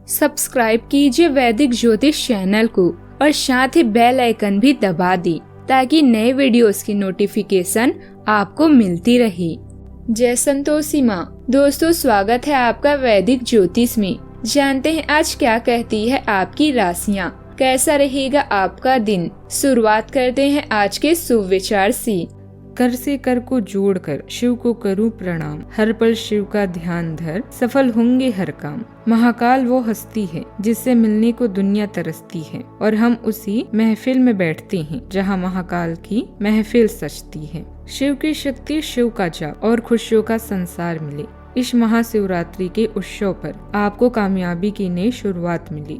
Subscribe कीजिए वैदिक ज्योतिष चैनल को और साथ ही बेल आइकन भी दबा दी ताकि नए वीडियोस की नोटिफिकेशन आपको मिलती रहे। जय संतोषी माँ। दोस्तों, स्वागत है आपका वैदिक ज्योतिष में। जानते हैं आज क्या कहती है आपकी राशियाँ, कैसा रहेगा आपका दिन। शुरुआत करते हैं आज के शुभ विचार से। कर से कर को जोड़कर शिव को करूं प्रणाम, हर पल शिव का ध्यान धर, सफल होंगे हर काम। महाकाल वो हस्ती है जिससे मिलने को दुनिया तरसती है, और हम उसी महफिल में बैठते हैं जहां महाकाल की महफिल सजती है। शिव की शक्ति, शिव का जाप और खुशियों का संसार मिले। इस महाशिवरात्रि के उत्सव पर आपको कामयाबी की नई शुरुआत मिली।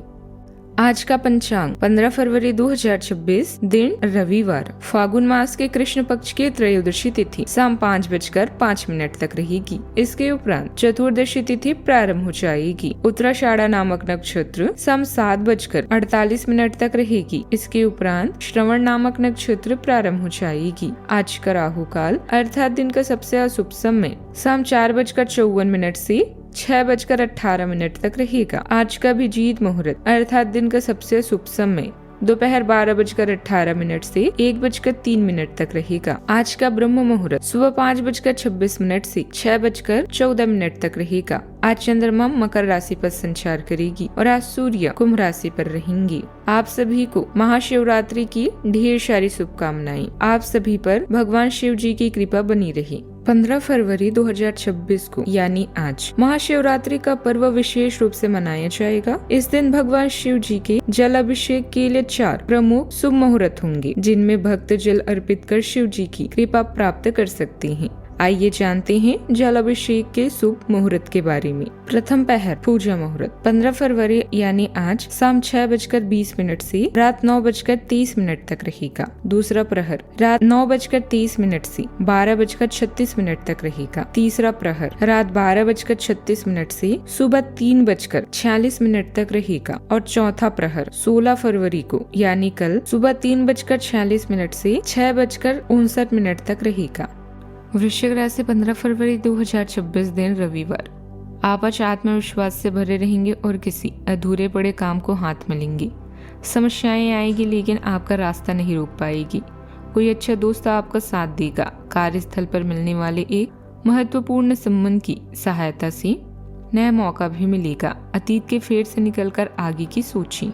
आज का पंचांग 15 फरवरी 2026, दिन रविवार, फागुन मास के कृष्ण पक्ष की त्रयोदशी तिथि शाम 5:05 तक रहेगी। इसके उपरांत चतुर्दशी तिथि प्रारंभ हो जाएगी। उत्तराषाढ़ा नामक नक्षत्र शाम 7:48 तक रहेगी। इसके उपरांत श्रवण नामक नक्षत्र प्रारंभ हो जाएगी। आज का राहु काल अर्थात दिन का सबसे अशुभ समय शाम 4:54 से 6:18 तक रहेगा। आज का अभिजीत मुहूर्त अर्थात दिन का सबसे शुभ समय दोपहर 12:18 से 1:03 तक रहेगा। आज का ब्रह्म मुहूर्त सुबह 5:26 से 6:14 तक रहेगा। आज चंद्रमा मकर राशि पर संचार करेगी और आज सूर्य कुंभ राशि पर रहेंगे। आप सभी को महाशिवरात्रि की ढेर सारी शुभकामनाएं। आप सभी पर भगवान शिव जी की कृपा बनी रहे। 15 फरवरी 2026 को यानी आज महाशिवरात्रि का पर्व विशेष रूप से मनाया जाएगा। इस दिन भगवान शिव जी के जल अभिषेक के लिए 4 प्रमुख शुभ मुहूर्त होंगे, जिनमें भक्त जल अर्पित कर शिव जी की कृपा प्राप्त कर सकते हैं। आइए जानते हैं जल अभिषेक के शुभ मुहूर्त के बारे में। प्रथम पहर पूजा मुहूर्त 15 फरवरी यानी आज शाम 6:20 से रात 9:30 तक रहेगा। दूसरा प्रहर रात 9:30 से 12:36 तक रहेगा। तीसरा प्रहर रात 12:36 से सुबह 3:46 तक रहेगा। और चौथा प्रहर 16 फरवरी को यानी कल सुबह 3:46 से 6:59 तक रहेगा। वृश्चिक राशि 15 फरवरी 2026, दिन रविवार। आप आज आत्मविश्वास से भरे रहेंगे और किसी अधूरे पड़े काम को हाथ में लेंगे। समस्याएं आएगी लेकिन आपका रास्ता नहीं रोक पाएगी। कोई अच्छा दोस्त आपका साथ देगा। कार्यस्थल पर मिलने वाले एक महत्वपूर्ण संबंध की सहायता से नया मौका भी मिलेगा। अतीत के फेर से निकलकर आगे की सोचिए।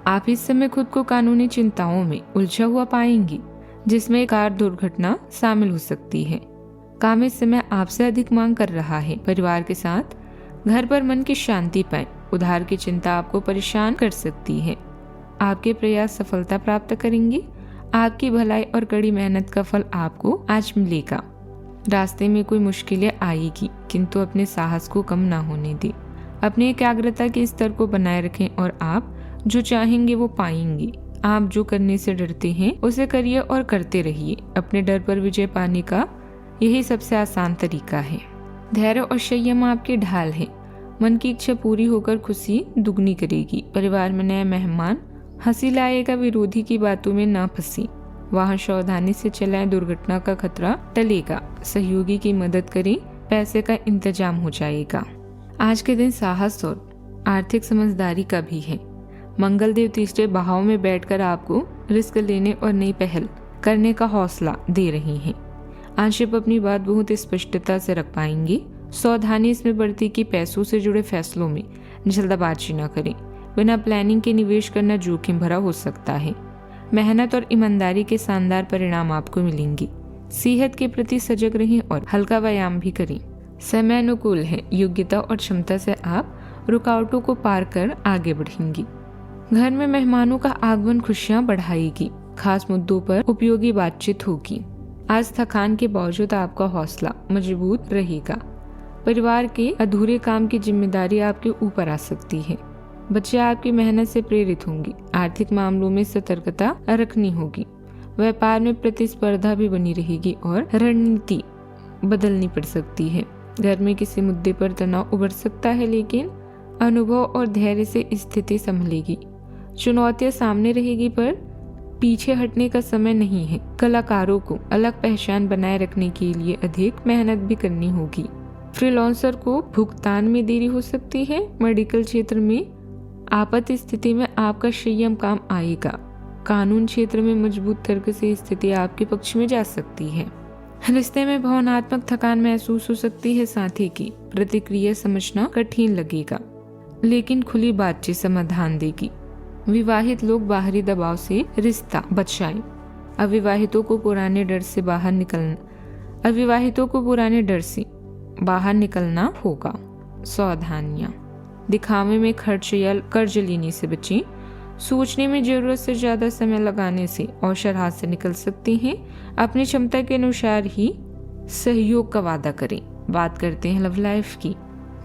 आप इस समय खुद को कानूनी चिंताओं में उलझा हुआ पाएंगे, जिसमें कार दुर्घटना शामिल हो सकती है। काम इस समय आपसे अधिक मांग कर रहा है। परिवार के साथ घर पर मन की शांति पाएं। उधार की चिंता आपको परेशान कर सकती है। आपके प्रयास सफलता प्राप्त करेंगे। आपकी भलाई और कड़ी मेहनत का फल आपको आज मिलेगा। रास्ते में कोई मुश्किलें आएगी, किंतु अपने साहस को कम ना होने दें। अपनी एकाग्रता के स्तर को बनाए रखें और आप जो चाहेंगे वो पाएंगे। आप जो करने से डरते हैं उसे करिए और करते रहिए। अपने डर पर विजय पाने का यही सबसे आसान तरीका है। धैर्य और संयम आपकी ढाल है। मन की इच्छा पूरी होकर खुशी दुगनी करेगी। परिवार में नया मेहमान हंसी लाएगा। विरोधी की बातों में ना फंसी। वाहन सावधानी से चलाएं, दुर्घटना का खतरा टलेगा। सहयोगी की मदद करें, पैसे का इंतजाम हो जाएगा। आज के दिन साहस और आर्थिक समझदारी का भी है। मंगल देव तीसरे भाव में बैठकर आपको रिस्क लेने और नई पहल करने का हौसला दे रही हैं। आज आप अपनी बात बहुत स्पष्टता से रख पाएंगे। सावधानी इसमें बढ़ती कि पैसों से जुड़े फैसलों में जल्दबाजी न करें। बिना प्लानिंग के निवेश करना जोखिम भरा हो सकता है। मेहनत और ईमानदारी के शानदार परिणाम आपको मिलेंगे। सेहत के प्रति सजग रहें और हल्का व्यायाम भी करें। समय अनुकूल है। योग्यता और क्षमता से आप रुकावटों को पार कर आगे बढ़ेंगी। घर में मेहमानों का आगमन खुशियां बढ़ाएगी। खास मुद्दों पर उपयोगी बातचीत होगी। आज थकान के बावजूद आपका हौसला मजबूत रहेगा। परिवार के अधूरे काम की जिम्मेदारी आपके ऊपर आ सकती है। बच्चे आपकी मेहनत से प्रेरित होंगे। आर्थिक मामलों में सतर्कता रखनी होगी। व्यापार में प्रतिस्पर्धा भी बनी रहेगी और रणनीति बदलनी पड़ सकती है। घर में किसी मुद्दे पर तनाव उभर सकता है, लेकिन अनुभव और धैर्य से स्थिति संभलेगी। चुनौतियां सामने रहेगी पर पीछे हटने का समय नहीं है। कलाकारों को अलग पहचान बनाए रखने के लिए अधिक मेहनत भी करनी होगी। फ्रीलांसर को भुगतान में देरी हो सकती है। मेडिकल क्षेत्र में आपात स्थिति में आपका संयम काम आएगा। कानून क्षेत्र में मजबूत तर्क से स्थिति आपके पक्ष में जा सकती है। रिश्ते में भावनात्मक थकान महसूस हो सकती है, साथ ही की प्रतिक्रिया समझना कठिन लगेगा, लेकिन खुली बातचीत समाधान देगी। विवाहित लोग बाहरी दबाव से रिश्ता बचाएं। अविवाहितों को पुराने डर से बाहर निकलना होगा। सावधानियां, दिखावे में खर्च या कर्ज लेने से बचें। सोचने में जरूरत से ज्यादा समय लगाने से अवसर हाथ से निकल सकते हैं। अपनी क्षमता के अनुसार ही सहयोग का वादा करें। बात करते हैं लव लाइफ की।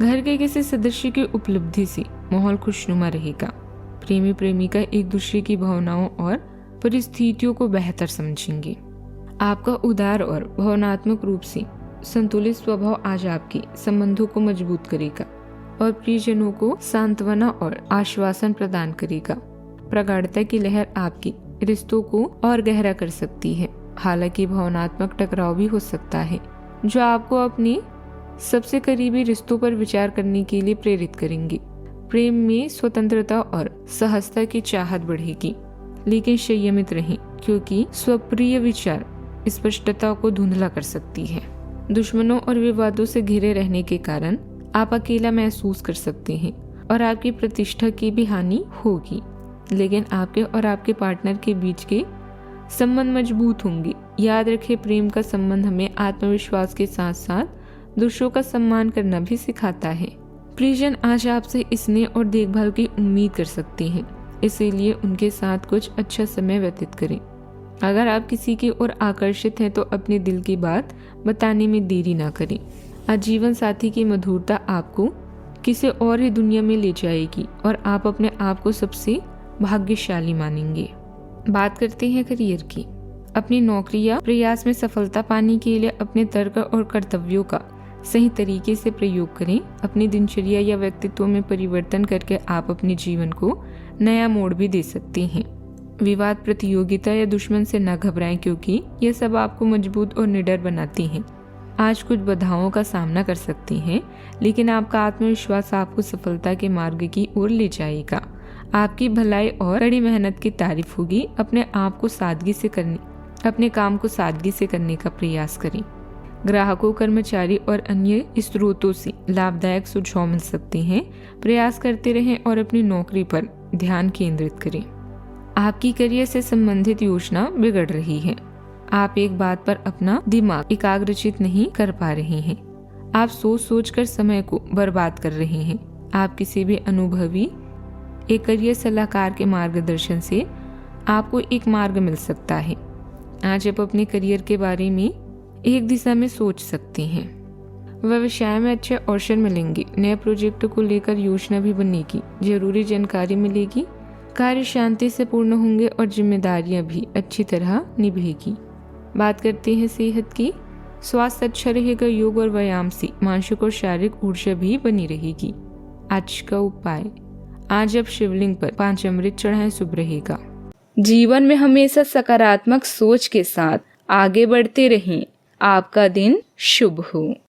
घर के किसी सदस्य की उपलब्धि से माहौल खुशनुमा रहेगा। प्रेमी प्रेमिका एक दूसरे की भावनाओं और परिस्थितियों को बेहतर समझेंगे। आपका उदार और भावनात्मक रूप से संतुलित स्वभाव आज आपके संबंधों को मजबूत करेगा और प्रियजनों को सांत्वना और आश्वासन प्रदान करेगा। प्रगाढ़ता की लहर आपके रिश्तों को और गहरा कर सकती है। हालांकि भावनात्मक टकराव भी हो सकता है, जो आपको अपने सबसे करीबी रिश्तों पर विचार करने के लिए प्रेरित करेंगे। प्रेम में स्वतंत्रता और सहजता की चाहत बढ़ेगी, लेकिन संयमित रहें, क्योंकि स्वप्रिय विचार स्पष्टता को धुंधला कर सकती है। दुश्मनों और विवादों से घिरे रहने के कारण आप अकेला महसूस कर सकते हैं और आपकी प्रतिष्ठा की भी हानि होगी, लेकिन आपके और आपके पार्टनर के बीच के संबंध मजबूत होंगे। याद रखें, प्रेम का संबंध हमें आत्मविश्वास के साथ साथ दूसरों का सम्मान करना भी सिखाता है। प्रियजन आज आपसे स्नेह और देखभाल की उम्मीद कर सकते हैं, इसीलिए उनके साथ कुछ अच्छा समय व्यतीत करें। अगर आप किसी की ओर आकर्षित हैं तो अपने दिल की बात बताने में देरी ना करें। आज जीवन साथी की मधुरता आपको किसी और ही दुनिया में ले जाएगी और आप अपने आप को सबसे भाग्यशाली मानेंगे। बात करते हैं करियर की। अपनी नौकरी या प्रयास में सफलता पाने के लिए अपने तर्क और कर्तव्यों का सही तरीके से प्रयोग करें। अपनी दिनचर्या या व्यक्तित्व में परिवर्तन करके आप अपने जीवन को नया मोड़ भी दे सकते हैं। विवाद, प्रतियोगिता या दुश्मन से न घबराएं, क्योंकि यह सब आपको मजबूत और निडर बनाती हैं। आज कुछ बाधाओं का सामना कर सकते हैं, लेकिन आपका आत्मविश्वास आपको सफलता के मार्ग की ओर ले जाएगा। आपकी भलाई और कड़ी मेहनत की तारीफ होगी। अपने काम को सादगी से करने का प्रयास करें। ग्राहकों, कर्मचारी और अन्य स्रोतों से लाभदायक सुझाव मिल सकते हैं। प्रयास करते रहें और अपनी नौकरी पर ध्यान केंद्रित करें। आपकी करियर से संबंधित योजना बिगड़ रही है। आप एक बात पर अपना दिमाग एकाग्रचित नहीं कर पा रहे हैं। आप सोच कर समय को बर्बाद कर रहे हैं। आप किसी भी अनुभवी एक करियर सलाहकार के मार्गदर्शन से आपको एक मार्ग मिल सकता है। आज आप अपने करियर के बारे में एक दिशा में सोच सकते हैं। व्यवसाय में अच्छे अवसर मिलेंगे। नए प्रोजेक्ट को लेकर योजना भी बनेगी। जरूरी जानकारी मिलेगी। कार्य शांति से पूर्ण होंगे और जिम्मेदारियां भी अच्छी तरह निभेगी। बात करते हैं सेहत की। स्वास्थ्य अच्छा रहेगा। योग और व्यायाम से मानसिक और शारीरिक ऊर्जा भी बनी रहेगी। आज का उपाय, आज आप शिवलिंग पर पंचामृत चढ़ाएं, शुभ रहेगा। जीवन में हमेशा सकारात्मक सोच के साथ आगे बढ़ते रहें। आपका दिन शुभ हो।